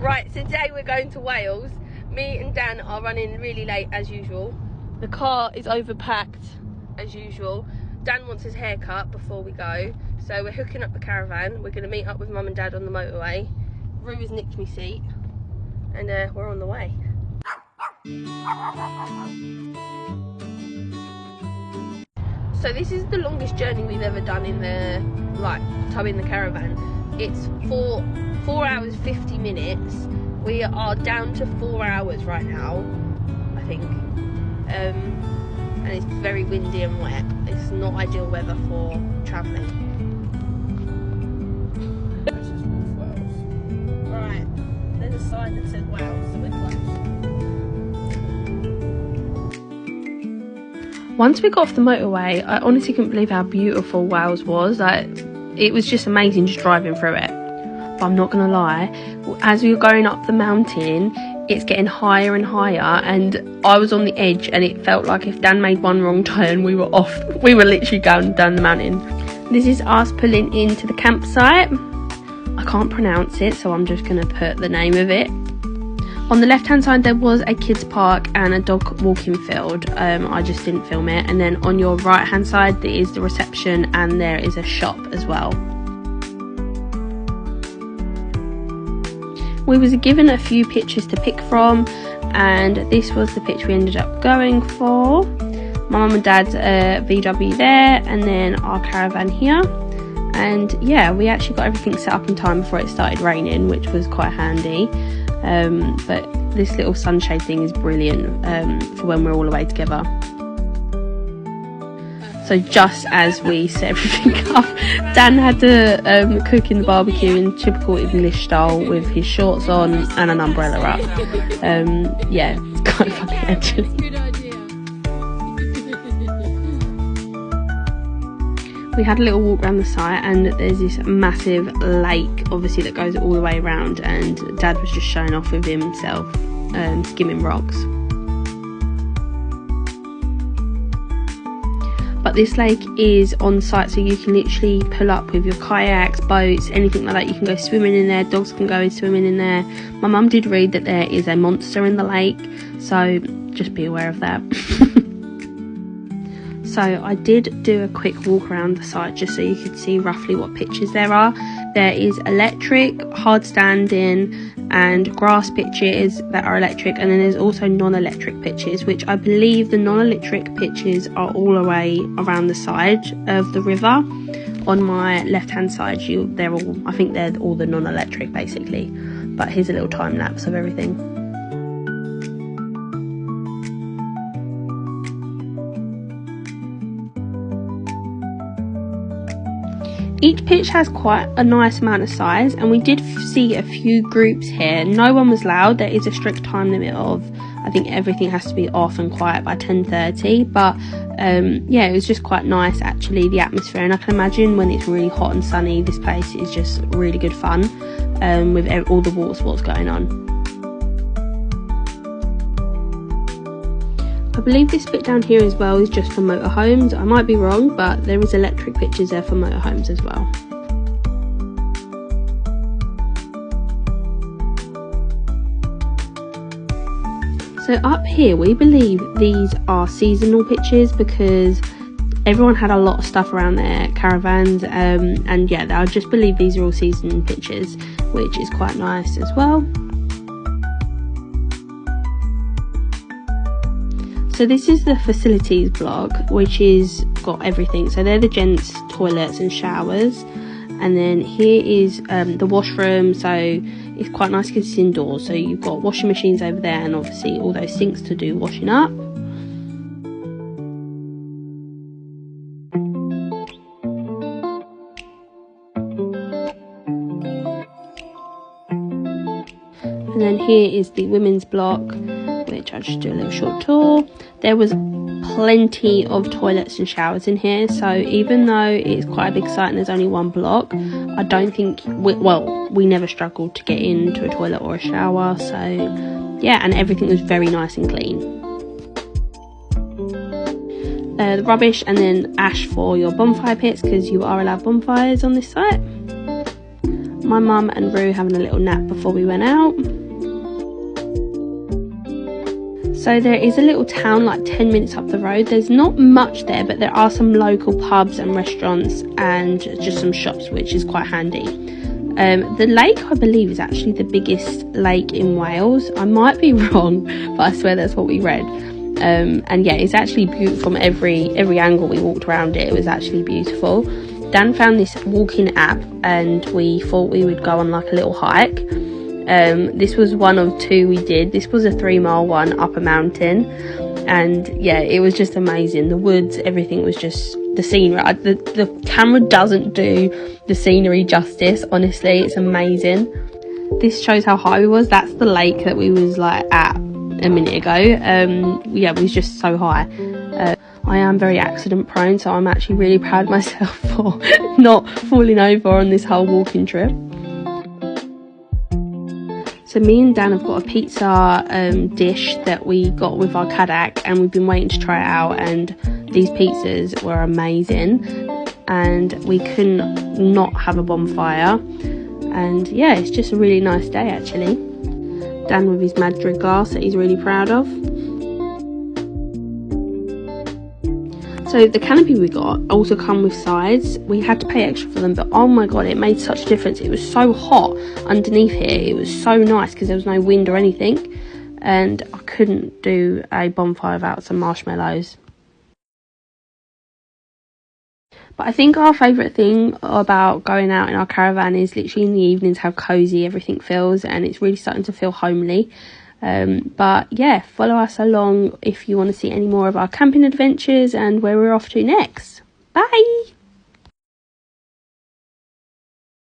Right, so today we're going to Wales. Me and Dan are running really late as usual. The car is overpacked as usual. Dan wants his hair cut before we go, so we're hooking up the caravan. We're going to meet up with Mum and Dad on the motorway. Rue has nicked me seat, and we're on the way. So this is the longest journey we've ever done in the, towing the caravan. It's 4 hours 50 minutes. We are down to 4 hours right now, I think. And it's very windy and wet. It's not ideal weather for travelling. This is North Wales. Right, there's a sign that says Wales, so we're close. Once we got off the motorway, I honestly couldn't believe how beautiful Wales was. It was just amazing just driving through it. But I'm not gonna lie, as we were going up the mountain, it's getting higher and higher, and I was on the edge, and it felt like if Dan made one wrong turn, we were off. We were literally going down the mountain. This is us pulling into the campsite. I can't pronounce it, so I'm just gonna put the name of it. On the left hand side there was a kids park and a dog walking field. I just didn't film it. And then on your right hand side there is the reception, and there is a shop as well. We was given a few pictures to pick from, and this was the picture we ended up going for. My mum and dad's VW there, and then our caravan here. And yeah, we actually got everything set up in time before it started raining, which was quite handy. But this little sunshade thing is brilliant for when we're all away together. So just as we set everything up, Dan had to cook in the barbecue in typical English style with his shorts on and an umbrella up. Yeah, it's kind of funny actually. We had a little walk around the site, and there's this massive lake obviously that goes all the way around, and Dad was just showing off with himself, skimming rocks. But this lake is on site, so you can literally pull up with your kayaks, boats, anything like that. You can go swimming in there, dogs can go swimming in there. My mum did read that there is a monster in the lake, so just be aware of that. So I did do a quick walk around the site just so you could see roughly what pitches there are. There is electric, hard standing and grass pitches that are electric, and then there's also non-electric pitches, which I believe the non-electric pitches are all the way around the side of the river. On my left hand side, I think they're all the non-electric basically. But here's a little time lapse of everything. Each pitch has quite a nice amount of size, and we did see a few groups here. No one was loud. There is a strict time limit of, I think everything has to be off and quiet by 10:30, but yeah, it was just quite nice actually, the atmosphere. And I can imagine when it's really hot and sunny, this place is just really good fun with all the water sports going on. I believe this bit down here as well is just for motorhomes. I might be wrong, but there is electric pitches there for motorhomes as well. So up here we believe these are seasonal pitches because everyone had a lot of stuff around their caravans, and yeah, I just believe these are all season pitches, which is quite nice as well. So this is the facilities block, which is got everything. So they're the gents' toilets and showers, and then here is the washroom. So it's quite nice because it's indoors. So you've got washing machines over there, and obviously all those sinks to do washing up. And then here is the women's block, which I'll just do a little short tour. There was plenty of toilets and showers in here, so even though it's quite a big site and there's only one block, I don't think we never struggled to get into a toilet or a shower. So yeah, and everything was very nice and clean. The rubbish, and then ash for your bonfire pits, because you are allowed bonfires on this site. my mum and Roo having a little nap before we went out. So there is a little town like 10 minutes up the road. There's not much there, but there are some local pubs and restaurants and just some shops, which is quite handy. The lake, I believe, is actually the biggest lake in Wales. I might be wrong, but I swear that's what we read. And yeah, it's actually beautiful from every angle we walked around it. It was actually beautiful. Dan found this walking app and we thought we would go on like a little hike. This was one of two we did. This was a 3-mile one up a mountain, and yeah, it was just amazing. The woods, everything was just the scenery. The camera doesn't do the scenery justice, honestly. It's amazing. This shows how high we was. That's the lake that we was like at a minute ago. Yeah, we was just so high. I am very accident prone, so I'm actually really proud of myself for not falling over on this whole walking trip. So me and Dan have got a pizza dish that we got with our kadak, and we've been waiting to try it out, and these pizzas were amazing and we couldn't not have a bonfire. And yeah, it's just a really nice day actually. Dan with his Madrid glass that he's really proud of. So the canopy we got also come with sides. We had to pay extra for them, but oh my god, it made such a difference. It was so hot underneath here. It was so nice because there was no wind or anything, and I couldn't do a bonfire without some marshmallows. But I think our favourite thing about going out in our caravan is literally in the evenings how cosy everything feels, and it's really starting to feel homely. But yeah, follow us along if you want to see any more of our camping adventures and where we're off to next. Bye!